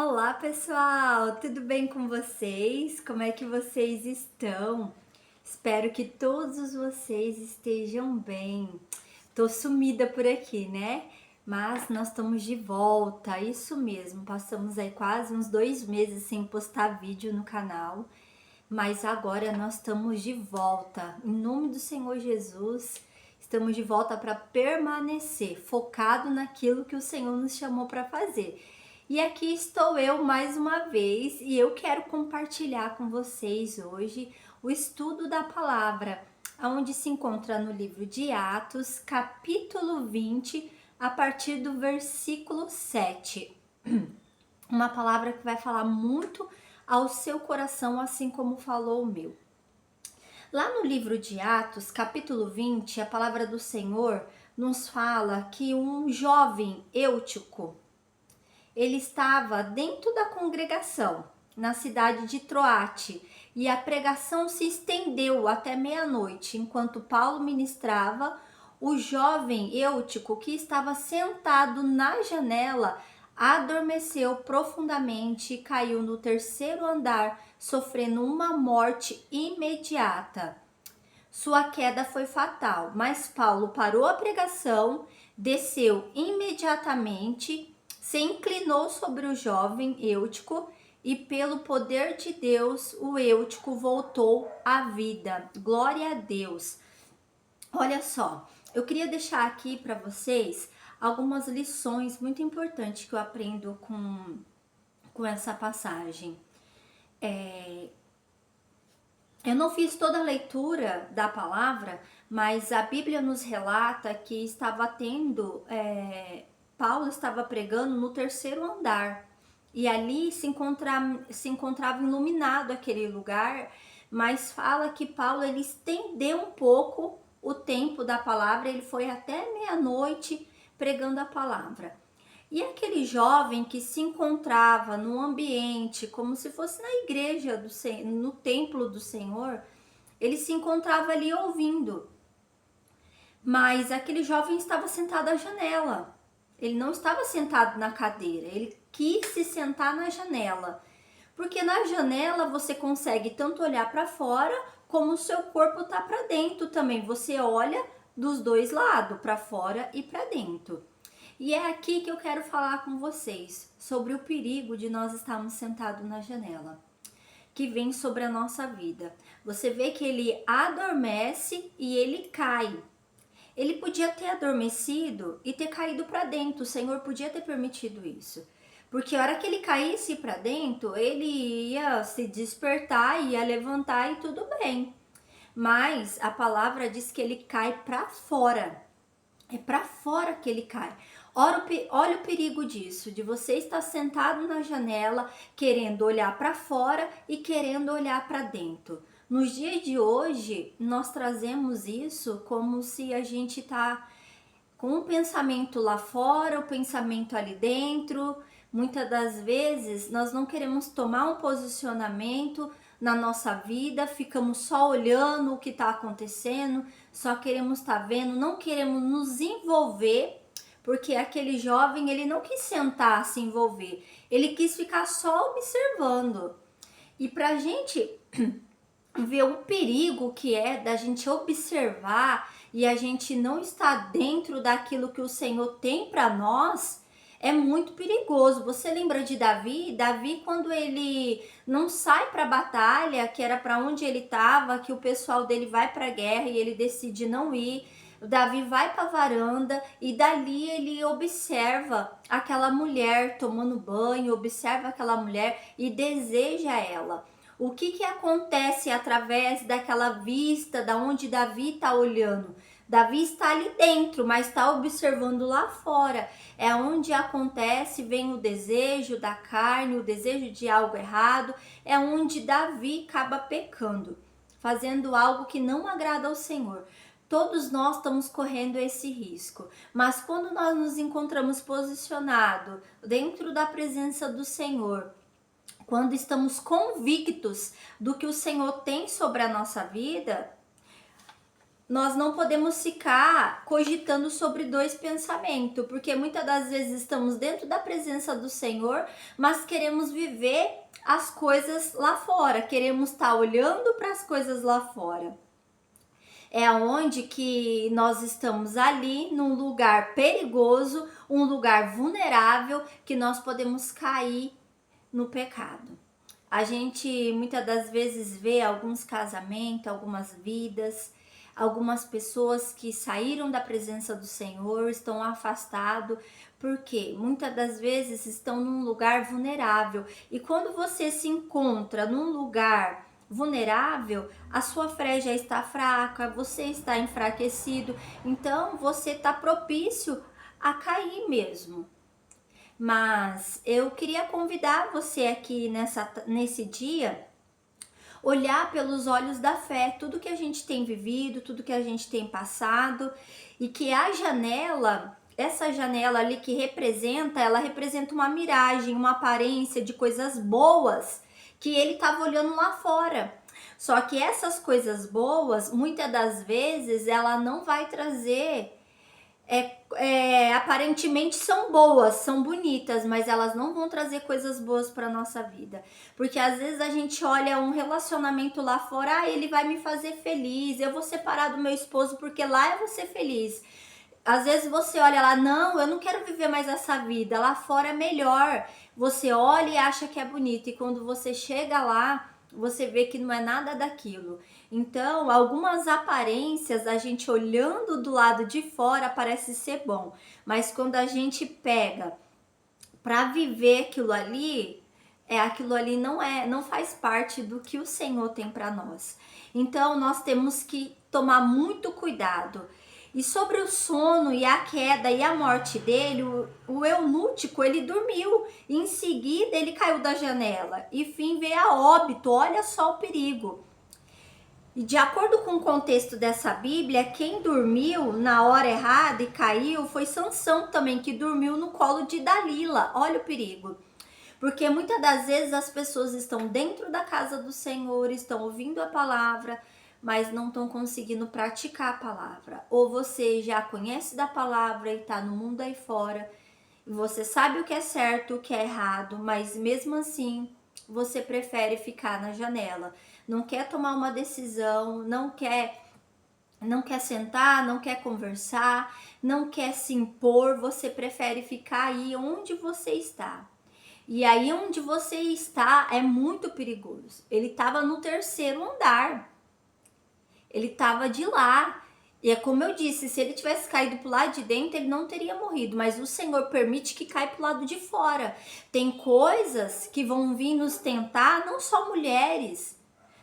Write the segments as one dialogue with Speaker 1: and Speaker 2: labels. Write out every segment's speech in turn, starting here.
Speaker 1: Olá, pessoal! Tudo bem com vocês? Como é que vocês estão? Espero que todos vocês estejam bem. Tô sumida por aqui, né? Mas nós estamos de volta, isso mesmo. Passamos aí quase uns 2 meses sem postar vídeo no canal, mas agora nós estamos de volta. Em nome do Senhor Jesus, estamos de volta para permanecer focado naquilo que o Senhor nos chamou para fazer. E aqui estou eu mais uma vez e eu quero compartilhar com vocês hoje o estudo da palavra, onde se encontra no livro de Atos, capítulo 20, a partir do versículo 7. Uma palavra que vai falar muito ao seu coração, assim como falou o meu. Lá no livro de Atos, capítulo 20, a palavra do Senhor nos fala que um jovem Eutico, ele estava dentro da congregação, na cidade de Troate, e a pregação se estendeu até meia-noite. Enquanto Paulo ministrava, o jovem Eutico, que estava sentado na janela, adormeceu profundamente e caiu no terceiro andar, sofrendo uma morte imediata. Sua queda foi fatal, mas Paulo parou a pregação, desceu imediatamente, se inclinou sobre o jovem Eutico e, pelo poder de Deus, o Eutico voltou à vida. Glória a Deus! Olha só, eu queria deixar aqui para vocês algumas lições muito importantes que eu aprendo com essa passagem. Eu não fiz toda a leitura da palavra, mas a Bíblia nos relata que Paulo estava pregando no terceiro andar. E ali se encontrava iluminado aquele lugar, mas fala que Paulo ele estendeu um pouco o tempo da palavra, ele foi até meia-noite pregando a palavra. E aquele jovem que se encontrava no ambiente, como se fosse na igreja, no templo do Senhor, ele se encontrava ali ouvindo. Mas aquele jovem estava sentado à janela. Ele não estava sentado na cadeira, ele quis se sentar na janela. Porque na janela você consegue tanto olhar para fora, como o seu corpo está para dentro também. Você olha dos dois lados, para fora e para dentro. E é aqui que eu quero falar com vocês sobre o perigo de nós estarmos sentados na janela, que vem sobre a nossa vida. Você vê que ele adormece e ele cai. Ele podia ter adormecido e ter caído para dentro, o Senhor podia ter permitido isso. Porque a hora que ele caísse para dentro, ele ia se despertar, ia levantar e tudo bem. Mas a palavra diz que ele cai para fora. É para fora que ele cai. Olha o perigo disso, de você estar sentado na janela, querendo olhar para fora e querendo olhar para dentro. Nos dias de hoje, nós trazemos isso como se a gente tá com o pensamento lá fora, o pensamento ali dentro. Muitas das vezes, nós não queremos tomar um posicionamento na nossa vida, ficamos só olhando o que está acontecendo, só queremos estar vendo, não queremos nos envolver, porque aquele jovem, ele não quis sentar, se envolver, ele quis ficar só observando. E pra gente ver o perigo que é da gente observar e a gente não estar dentro daquilo que o Senhor tem para nós, é muito perigoso. Você lembra de Davi? Davi, quando ele não sai para a batalha, que era para onde ele estava, que o pessoal dele vai para a guerra e ele decide não ir. O Davi vai para a varanda e dali ele observa aquela mulher tomando banho, observa aquela mulher e deseja ela. O que acontece através daquela vista, da onde Davi está olhando? Davi está ali dentro, mas está observando lá fora. É onde acontece, vem o desejo da carne, o desejo de algo errado. É onde Davi acaba pecando, fazendo algo que não agrada ao Senhor. Todos nós estamos correndo esse risco, mas quando nós nos encontramos posicionados dentro da presença do Senhor, quando estamos convictos do que o Senhor tem sobre a nossa vida, nós não podemos ficar cogitando sobre dois pensamentos, porque muitas das vezes estamos dentro da presença do Senhor, mas queremos viver as coisas lá fora, queremos estar olhando para as coisas lá fora. É onde que nós estamos ali num lugar perigoso, um lugar vulnerável, que nós podemos cair no pecado. A gente muitas das vezes vê alguns casamentos, algumas vidas, algumas pessoas que saíram da presença do Senhor, estão afastados, porque muitas das vezes estão num lugar vulnerável. E quando você se encontra num lugar vulnerável, a sua fé já está fraca, você está enfraquecido, então você está propício a cair mesmo. Mas eu queria convidar você aqui nesse dia, olhar pelos olhos da fé, tudo que a gente tem vivido, tudo que a gente tem passado, e que a janela, essa janela ali que ela representa uma miragem, uma aparência de coisas boas que ele estava olhando lá fora. Só que essas coisas boas, muitas das vezes, ela não vai trazer aparentemente são boas, são bonitas, mas elas não vão trazer coisas boas para nossa vida. Porque às vezes a gente olha um relacionamento lá fora, ele vai me fazer feliz, eu vou separar do meu esposo porque lá eu vou ser feliz. Às vezes você olha lá, não, eu não quero viver mais essa vida, lá fora é melhor. Você olha e acha que é bonito, e quando você chega lá, você vê que não é nada daquilo. Então, algumas aparências, a gente olhando do lado de fora parece ser bom, mas quando a gente pega para viver aquilo ali não faz parte do que o Senhor tem para nós. Então, nós temos que tomar muito cuidado. E sobre o sono e a queda e a morte dele, o eunuco, ele dormiu. E em seguida, ele caiu da janela. E fim veio a óbito. Olha só o perigo. E de acordo com o contexto dessa Bíblia, quem dormiu na hora errada e caiu foi Sansão também, que dormiu no colo de Dalila. Olha o perigo. Porque muitas das vezes as pessoas estão dentro da casa do Senhor, estão ouvindo a palavra, mas não estão conseguindo praticar a palavra. Ou você já conhece da palavra e está no mundo aí fora, e você sabe o que é certo, o que é errado, mas mesmo assim você prefere ficar na janela. Não quer tomar uma decisão, não quer sentar, não quer conversar, não quer se impor, você prefere ficar aí onde você está. E aí onde você está é muito perigoso. Ele estava no 3º andar. Ele estava de lá. E é como eu disse, se ele tivesse caído pro lado de dentro, ele não teria morrido. Mas o Senhor permite que caia pro lado de fora. Tem coisas que vão vir nos tentar, não só mulheres,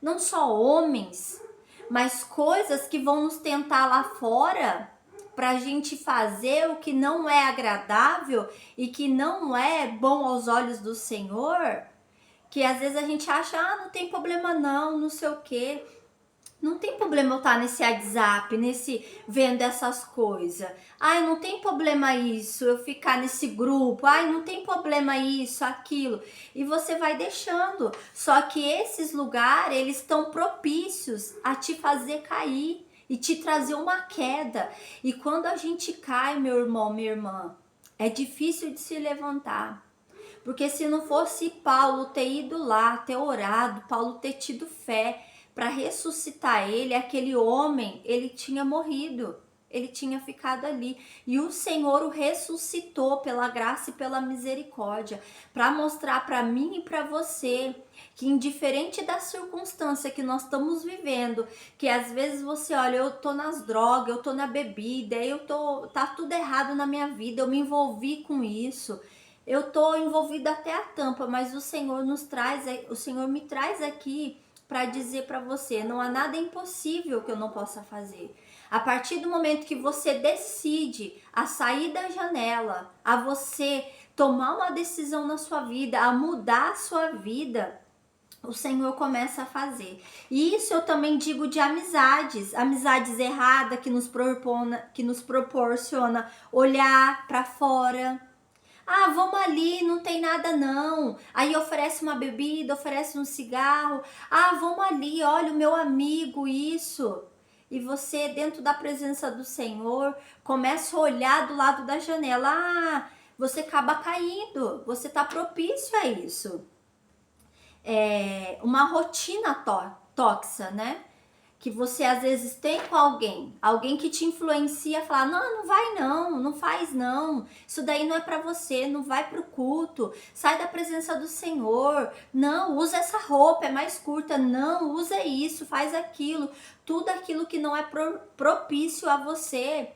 Speaker 1: não só homens, mas coisas que vão nos tentar lá fora pra gente fazer o que não é agradável e que não é bom aos olhos do Senhor. Que às vezes a gente acha, não tem problema não sei o quê. Não tem problema eu estar nesse WhatsApp, vendo essas coisas. Ai, não tem problema isso, eu ficar nesse grupo. Ai, não tem problema isso, aquilo. E você vai deixando. Só que esses lugares, eles estão propícios a te fazer cair e te trazer uma queda. E quando a gente cai, meu irmão, minha irmã, é difícil de se levantar. Porque se não fosse Paulo ter ido lá, ter orado, Paulo ter tido fé para ressuscitar ele, aquele homem, ele tinha morrido, ele tinha ficado ali. E o Senhor o ressuscitou pela graça e pela misericórdia, para mostrar para mim e para você que indiferente da circunstância que nós estamos vivendo, que às vezes você olha, eu tô nas drogas, eu tô na bebida, tá tudo errado na minha vida, eu me envolvi com isso. Eu tô envolvida até a tampa, mas o Senhor me traz aqui para dizer para você, não há nada impossível que eu não possa fazer. A partir do momento que você decide a sair da janela, a você tomar uma decisão na sua vida, a mudar a sua vida, o Senhor começa a fazer. E isso eu também digo de amizades erradas que nos proporciona olhar para fora. Vamos ali, não tem nada não. Aí oferece uma bebida, oferece um cigarro. Vamos ali, olha o meu amigo, isso. e você, dentro da presença do Senhor, começa a olhar do lado da janela. Você acaba caindo, você está propício a isso. É uma rotina tóxica, né? Que você às vezes tem com alguém que te influencia a falar, não vai não faz não, isso daí não é para você, não vai pro culto, sai da presença do Senhor, não, usa essa roupa, é mais curta, não, usa isso, faz aquilo, tudo aquilo que não é propício a você.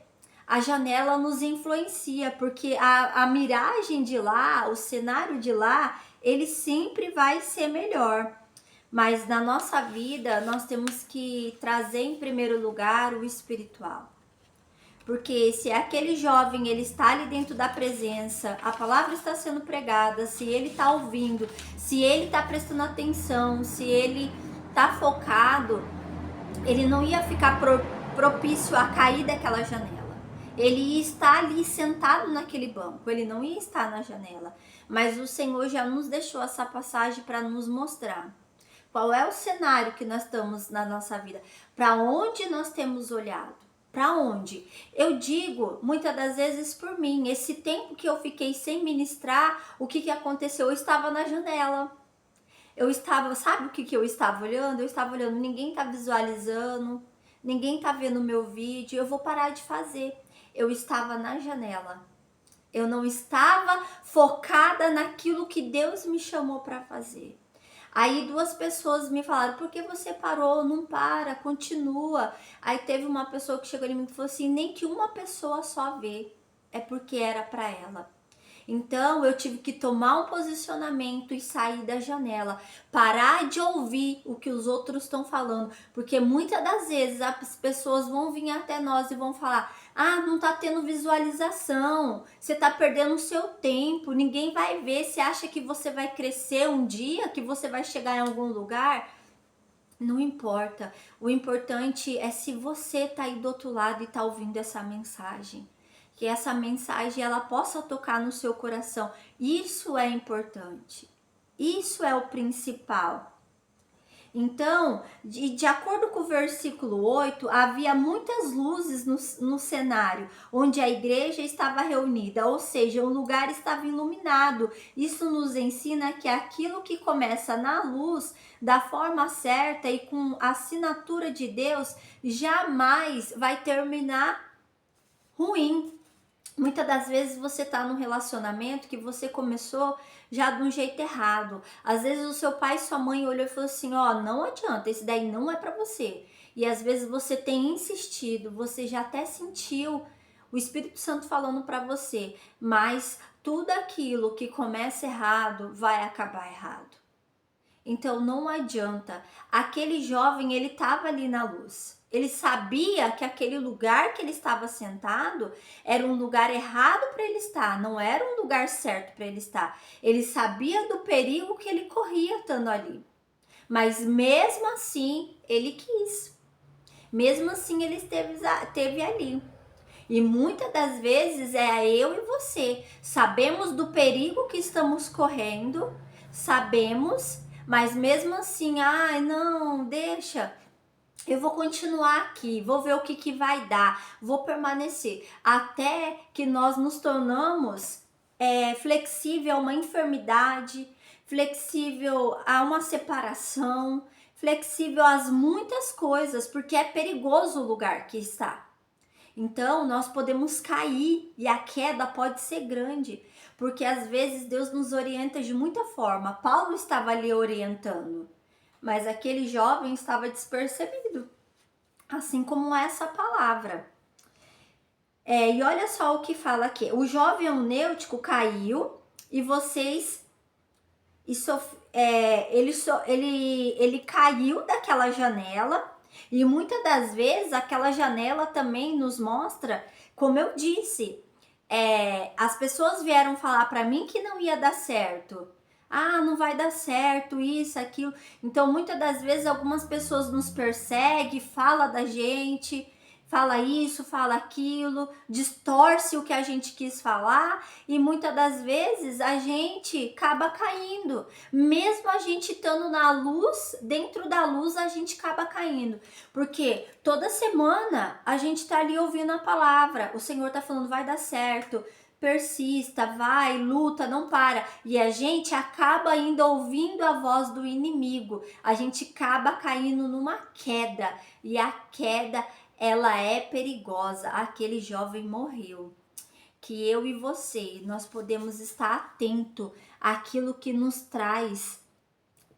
Speaker 1: A janela nos influencia, porque a miragem de lá, o cenário de lá, ele sempre vai ser melhor. Mas na nossa vida, nós temos que trazer em primeiro lugar o espiritual. Porque se aquele jovem, ele está ali dentro da presença, a palavra está sendo pregada, se ele está ouvindo, se ele está prestando atenção, se ele está focado, ele não ia ficar propício a cair daquela janela. Ele ia estar ali sentado naquele banco, ele não ia estar na janela. Mas o Senhor já nos deixou essa passagem para nos mostrar qual é o cenário que nós estamos na nossa vida, para onde nós temos olhado, para onde. Eu digo, muitas das vezes por mim, esse tempo que eu fiquei sem ministrar, o que aconteceu? Eu estava na janela. Eu estava, sabe o que eu estava olhando? Eu estava olhando, ninguém está visualizando, ninguém está vendo o meu vídeo, eu vou parar de fazer. Eu estava na janela. Eu não estava focada naquilo que Deus me chamou para fazer. Aí 2 pessoas me falaram, por que você parou? Não para, continua. Aí teve uma pessoa que chegou em mim e falou assim, nem que uma pessoa só vê, é porque era para ela. Então eu tive que tomar um posicionamento e sair da janela, parar de ouvir o que os outros estão falando, porque muitas das vezes as pessoas vão vir até nós e vão falar, não tá tendo visualização, você tá perdendo o seu tempo, ninguém vai ver, você acha que você vai crescer um dia, que você vai chegar em algum lugar? Não importa, o importante é se você tá aí do outro lado e tá ouvindo essa mensagem. Que essa mensagem ela possa tocar no seu coração. Isso é importante. Isso é o principal. Então, de acordo com o versículo 8, havia muitas luzes no cenário onde a igreja estava reunida, ou seja, o lugar estava iluminado. Isso nos ensina que aquilo que começa na luz, da forma certa e com a assinatura de Deus, jamais vai terminar ruim. Muitas das vezes você tá num relacionamento que você começou já de um jeito errado. Às vezes o seu pai e sua mãe olhou e falou assim, não adianta, esse daí não é para você. E às vezes você tem insistido, você já até sentiu o Espírito Santo falando para você, mas tudo aquilo que começa errado vai acabar errado. Então não adianta. Aquele jovem, ele estava ali na luz. Ele sabia que aquele lugar que ele estava sentado era um lugar errado para ele estar, não era um lugar certo para ele estar. Ele sabia do perigo que ele corria estando ali. Mas mesmo assim, ele quis. Mesmo assim, ele esteve ali. E muitas das vezes é eu e você. Sabemos do perigo que estamos correndo, sabemos, mas mesmo assim, não, deixa, eu vou continuar aqui, vou ver o que vai dar, vou permanecer, até que nós nos tornamos flexível a uma enfermidade, flexível a uma separação, flexível às muitas coisas, porque é perigoso o lugar que está. Então, nós podemos cair e a queda pode ser grande, porque às vezes Deus nos orienta de muita forma. Paulo estava ali orientando, mas aquele jovem estava despercebido, assim como essa palavra. E olha só o que fala aqui. O jovem eunêutico caiu e vocês... ele caiu daquela janela. E muitas das vezes aquela janela também nos mostra, como eu disse, as pessoas vieram falar para mim que não ia dar certo. Não vai dar certo, isso, aquilo. Então muitas das vezes algumas pessoas nos perseguem, fala da gente, fala isso, fala aquilo, distorce o que a gente quis falar e muitas das vezes a gente acaba caindo. Mesmo a gente estando na luz, dentro da luz a gente acaba caindo. Porque toda semana a gente tá ali ouvindo a palavra, o Senhor tá falando vai dar certo, persista, vai, luta, não para. E a gente acaba ainda ouvindo a voz do inimigo. A gente acaba caindo numa queda. E a queda, ela é perigosa. Aquele jovem morreu. Que eu e você, nós podemos estar atento àquilo que nos traz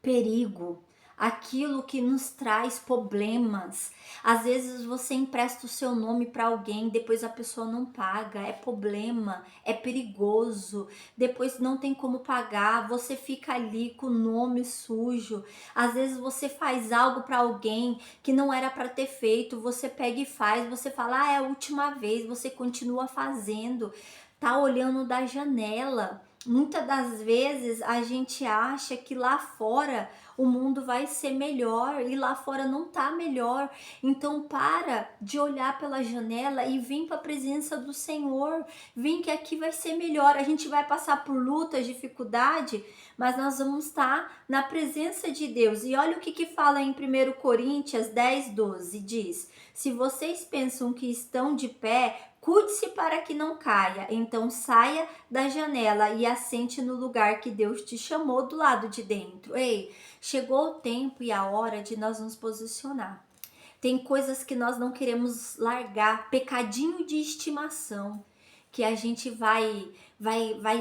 Speaker 1: perigo, aquilo que nos traz problemas. Às vezes você empresta o seu nome para alguém, depois a pessoa não paga, é problema, é perigoso. Depois não tem como pagar, você fica ali com o nome sujo. Às vezes você faz algo para alguém que não era para ter feito, você pega e faz, você fala: "Ah, é a última vez", você continua fazendo. Tá olhando da janela. Muitas das vezes a gente acha que lá fora o mundo vai ser melhor e lá fora não tá melhor. Então para de olhar pela janela e vem para a presença do Senhor. Vem que aqui vai ser melhor. A gente vai passar por lutas, dificuldade, mas nós vamos estar na presença de Deus. E olha o que fala em 1 Coríntios 10:12, diz: "Se vocês pensam que estão de pé, cuide-se para que não caia, então saia da janela e assente no lugar que Deus te chamou do lado de dentro." Ei, chegou o tempo e a hora de nós nos posicionar. Tem coisas que nós não queremos largar, pecadinho de estimação, que a gente vai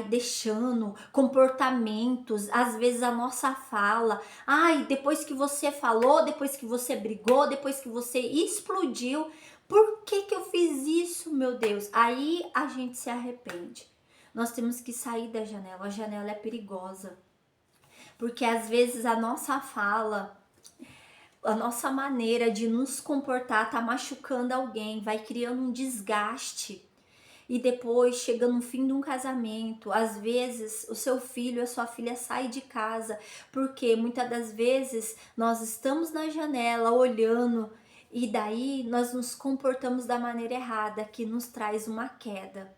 Speaker 1: deixando, comportamentos, às vezes a nossa fala. Ai, depois que você falou, depois que você brigou, depois que você explodiu, por que eu fiz isso, meu Deus? Aí a gente se arrepende. Nós temos que sair da janela. A janela é perigosa. Porque às vezes a nossa fala, a nossa maneira de nos comportar tá machucando alguém, vai criando um desgaste. E depois chega no fim de um casamento, às vezes o seu filho, a sua filha sai de casa, porque muitas das vezes nós estamos na janela olhando e daí nós nos comportamos da maneira errada, que nos traz uma queda.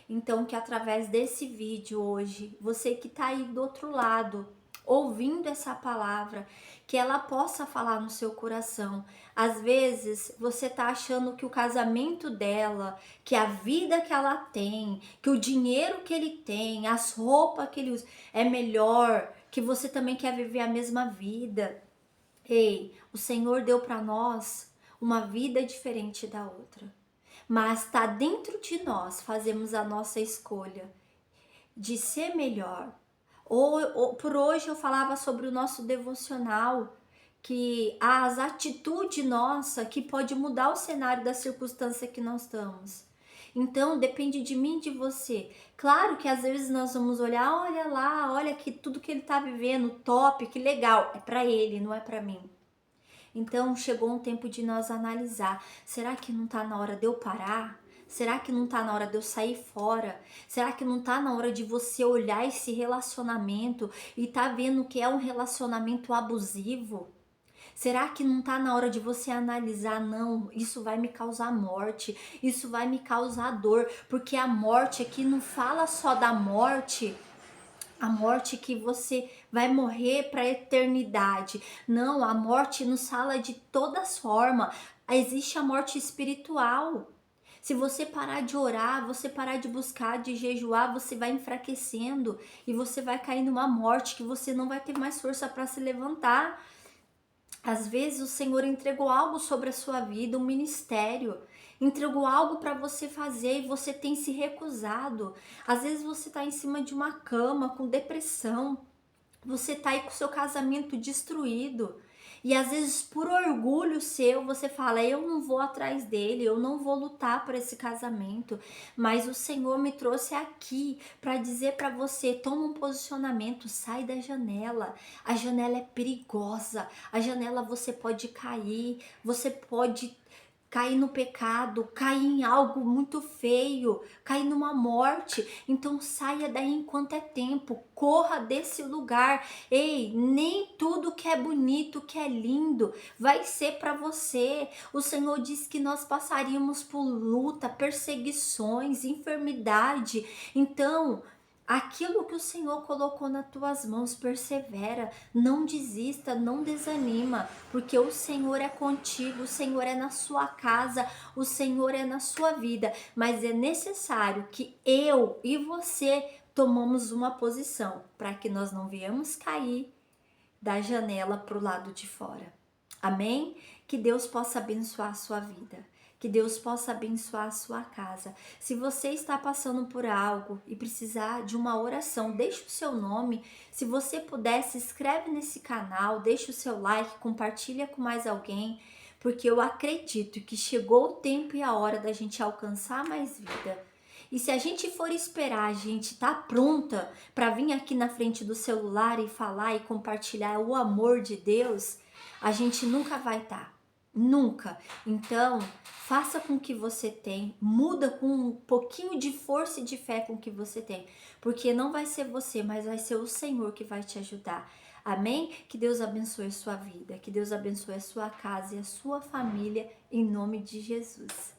Speaker 1: Então que através desse vídeo hoje, você que tá aí do outro lado, ouvindo essa palavra, que ela possa falar no seu coração. Às vezes você tá achando que o casamento dela, que a vida que ela tem, que o dinheiro que ele tem, as roupas que ele usa é melhor, que você também quer viver a mesma vida. Ei, o Senhor deu para nós uma vida diferente da outra. Mas está dentro de nós fazemos a nossa escolha de ser melhor. Ou por hoje eu falava sobre o nosso devocional, que as atitudes nossa que pode mudar o cenário da circunstância que nós estamos. Então depende de mim e de você. Claro que às vezes nós vamos olhar, olha lá, olha que tudo que ele está vivendo, top, que legal, é para ele, não é para mim. Então chegou um tempo de nós analisar, será que não está na hora de eu parar? Será que não tá na hora de eu sair fora? Será que não tá na hora de você olhar esse relacionamento e tá vendo que é um relacionamento abusivo? Será que não tá na hora de você analisar, não, isso vai me causar morte, isso vai me causar dor, porque a morte aqui não fala só da morte, a morte que você vai morrer para a eternidade. Não, a morte nos fala de todas formas. Existe a morte espiritual. Se você parar de orar, você parar de buscar, de jejuar, você vai enfraquecendo e você vai cair numa morte que você não vai ter mais força para se levantar. Às vezes o Senhor entregou algo sobre a sua vida, um ministério, entregou algo para você fazer e você tem se recusado. Às vezes você está em cima de uma cama com depressão, você está aí com o seu casamento destruído. E às vezes por orgulho seu você fala, eu não vou atrás dele, eu não vou lutar por esse casamento. Mas o Senhor me trouxe aqui para dizer para você, toma um posicionamento, sai da janela. A janela é perigosa, a janela você pode cair, você pode cair no pecado, cair em algo muito feio, cair numa morte. Então saia daí enquanto é tempo, corra desse lugar. Ei, nem tudo que é bonito, que é lindo, vai ser para você. O Senhor disse que nós passaríamos por luta, perseguições, enfermidade. Então, aquilo que o Senhor colocou nas tuas mãos, persevera, não desista, não desanima, porque o Senhor é contigo, o Senhor é na sua casa, o Senhor é na sua vida, mas é necessário que eu e você tomamos uma posição para que nós não venhamos cair da janela para o lado de fora. Amém? Que Deus possa abençoar a sua vida. Que Deus possa abençoar a sua casa. Se você está passando por algo e precisar de uma oração, deixe o seu nome. Se você puder, se inscreve nesse canal, deixe o seu like, compartilha com mais alguém, porque eu acredito que chegou o tempo e a hora da gente alcançar mais vida. E se a gente for esperar, a gente tá pronta para vir aqui na frente do celular e falar e compartilhar o amor de Deus, a gente nunca vai estar. Nunca. Então, faça com o que você tem, muda com um pouquinho de força e de fé com o que você tem, porque não vai ser você, mas vai ser o Senhor que vai te ajudar. Amém? Que Deus abençoe a sua vida, que Deus abençoe a sua casa e a sua família, em nome de Jesus.